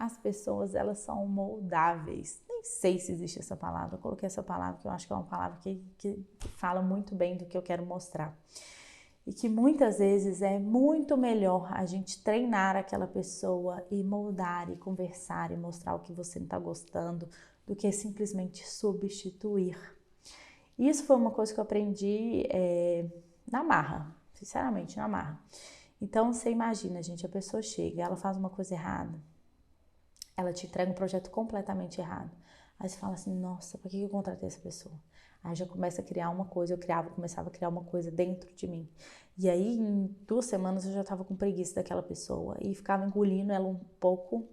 as pessoas, elas são moldáveis. Nem sei se existe essa palavra, eu coloquei essa palavra que eu acho que é uma palavra que fala muito bem do que eu quero mostrar. E que muitas vezes é muito melhor a gente treinar aquela pessoa e moldar e conversar e mostrar o que você não está gostando do que simplesmente substituir. Isso foi uma coisa que eu aprendi na marra, sinceramente, na marra. Então, você imagina, gente, a pessoa chega, ela faz uma coisa errada, ela te entrega um projeto completamente errado. Aí você fala assim, nossa, por que eu contratei essa pessoa? Aí já começa a criar uma coisa, começava a criar uma coisa dentro de mim. E aí, em 2 semanas, eu já estava com preguiça daquela pessoa e ficava engolindo ela um pouco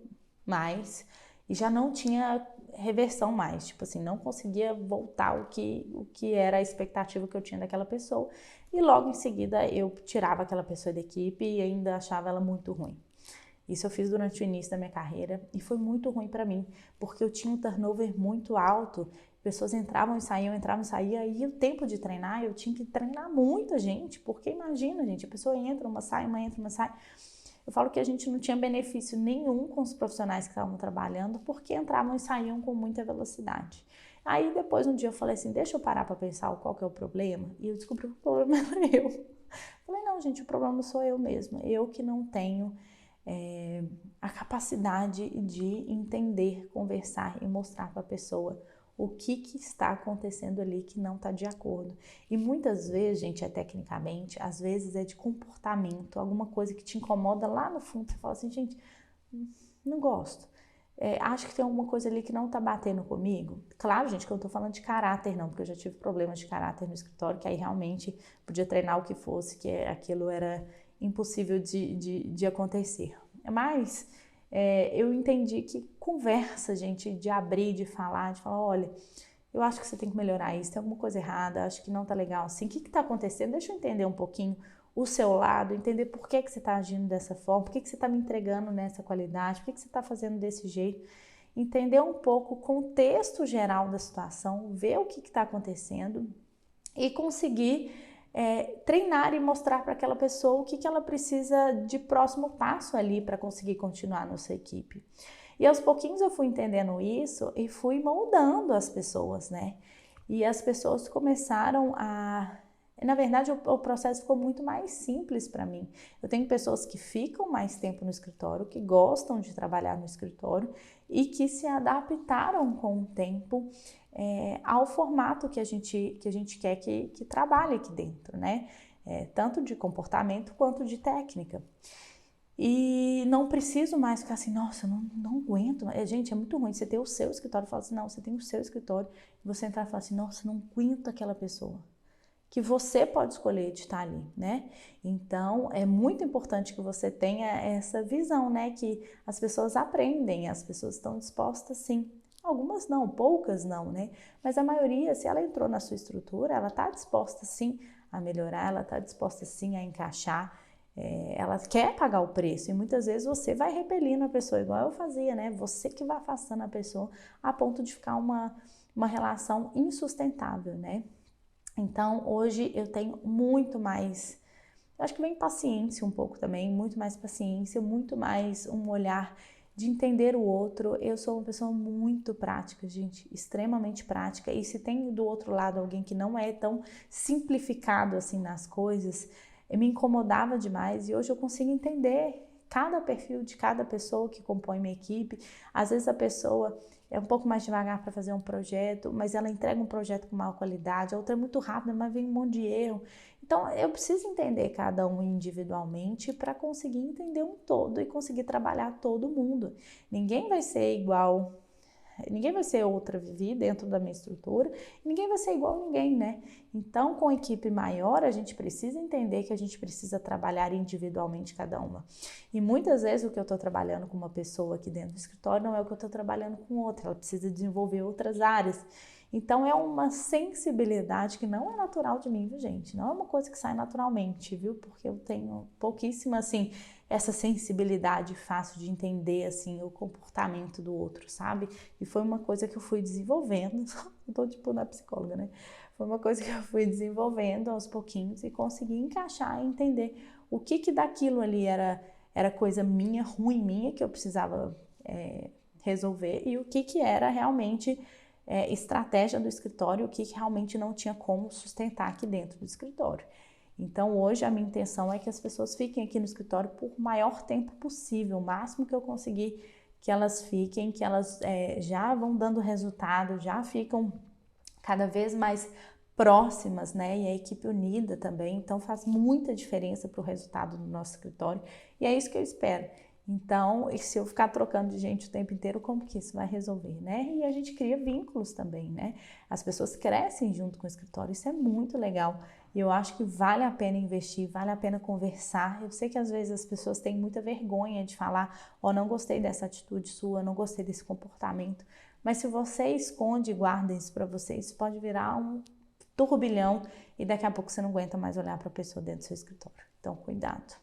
mais e já não tinha reversão mais, tipo assim, não conseguia voltar o que era a expectativa que eu tinha daquela pessoa e logo em seguida eu tirava aquela pessoa da equipe e ainda achava ela muito ruim. Isso eu fiz durante o início da minha carreira e foi muito ruim para mim, porque eu tinha um turnover muito alto, pessoas entravam e saíam, e o tempo de treinar, eu tinha que treinar muita gente, porque imagina, gente, a pessoa entra, uma sai. Eu falo que a gente não tinha benefício nenhum com os profissionais que estavam trabalhando, porque entravam e saíam com muita velocidade. Aí depois um dia eu falei assim, deixa eu parar para pensar qual que é o problema, e eu descobri que o problema era eu. Falei, não, gente, o problema sou eu mesma, eu que não tenho a capacidade de entender, conversar e mostrar para a pessoa o que está acontecendo ali que não está de acordo. E muitas vezes, gente, é tecnicamente, às vezes é de comportamento, alguma coisa que te incomoda lá no fundo, você fala assim, gente, não gosto. Acho que tem alguma coisa ali que não tá batendo comigo. Claro, gente, que eu não tô falando de caráter não, porque eu já tive problemas de caráter no escritório, que aí realmente podia treinar o que fosse, que aquilo era impossível de acontecer. Mas eu entendi que conversa, gente, de abrir, de falar, olha, eu acho que você tem que melhorar isso, tem alguma coisa errada, acho que não tá legal assim, o que tá acontecendo? Deixa eu entender um pouquinho o seu lado, entender por que você está agindo dessa forma, por que você está me entregando nessa qualidade, por que você está fazendo desse jeito, entender um pouco o contexto geral da situação, ver o que está acontecendo e conseguir treinar e mostrar para aquela pessoa o que ela precisa de próximo passo ali para conseguir continuar na sua equipe. E aos pouquinhos eu fui entendendo isso e fui moldando as pessoas, né? E as pessoas começaram a... Na verdade, o processo ficou muito mais simples para mim. Eu tenho pessoas que ficam mais tempo no escritório, que gostam de trabalhar no escritório e que se adaptaram com o tempo ao formato que a gente quer que trabalhe aqui dentro, né? Tanto de comportamento quanto de técnica. E não preciso mais ficar assim, nossa, eu não aguento. Gente, é muito ruim você ter o seu escritório e falar assim, não, você tem o seu escritório, e você entrar e falar assim, nossa, não aguento aquela pessoa. Que você pode escolher de estar ali, né? Então, é muito importante que você tenha essa visão, né? Que as pessoas aprendem, as pessoas estão dispostas, sim. Algumas não, poucas não, né? Mas a maioria, se ela entrou na sua estrutura, ela está disposta, sim, a melhorar, ela está disposta, sim, a encaixar. Ela quer pagar o preço e muitas vezes você vai repelindo a pessoa, igual eu fazia, né? Você que vai afastando a pessoa a ponto de ficar uma relação insustentável, né? Então, hoje eu tenho muito mais, eu acho que vem paciência um pouco também, muito mais paciência, muito mais um olhar de entender o outro. Eu sou uma pessoa muito prática, gente, extremamente prática. E se tem do outro lado alguém que não é tão simplificado assim nas coisas, me incomodava demais e hoje eu consigo entender cada perfil de cada pessoa que compõe minha equipe. Às vezes a pessoa é um pouco mais devagar para fazer um projeto, mas ela entrega um projeto com maior qualidade, a outra é muito rápida, mas vem um monte de erro. Então, eu preciso entender cada um individualmente para conseguir entender um todo e conseguir trabalhar todo mundo. Ninguém vai ser igual, ninguém vai ser outra Vivi dentro da minha estrutura, ninguém vai ser igual a ninguém, né? Então, com equipe maior, a gente precisa entender que a gente precisa trabalhar individualmente cada uma. E muitas vezes o que eu estou trabalhando com uma pessoa aqui dentro do escritório não é o que eu estou trabalhando com outra, ela precisa desenvolver outras áreas. Então, é uma sensibilidade que não é natural de mim, viu, gente? Não é uma coisa que sai naturalmente, viu? Porque eu tenho pouquíssima, assim, essa sensibilidade fácil de entender, assim, o comportamento do outro, sabe? E foi uma coisa que eu fui desenvolvendo, eu tô tipo na psicóloga, né? Foi uma coisa que eu fui desenvolvendo aos pouquinhos e consegui encaixar e entender o que daquilo ali era coisa minha, ruim minha, que eu precisava resolver e o que era realmente estratégia do escritório, o que realmente não tinha como sustentar aqui dentro do escritório. Então, hoje a minha intenção é que as pessoas fiquem aqui no escritório por o maior tempo possível, o máximo que eu conseguir que elas fiquem, que elas já vão dando resultado, já ficam cada vez mais próximas, né? E a equipe unida também, então faz muita diferença para o resultado do nosso escritório e é isso que eu espero. Então, e se eu ficar trocando de gente o tempo inteiro, como que isso vai resolver, né? E a gente cria vínculos também, né? As pessoas crescem junto com o escritório, isso é muito legal. E eu acho que vale a pena investir, vale a pena conversar. Eu sei que às vezes as pessoas têm muita vergonha de falar, não gostei dessa atitude sua, não gostei desse comportamento. Mas se você esconde e guarda isso para você, isso pode virar um turbilhão e daqui a pouco você não aguenta mais olhar para a pessoa dentro do seu escritório. Então, cuidado.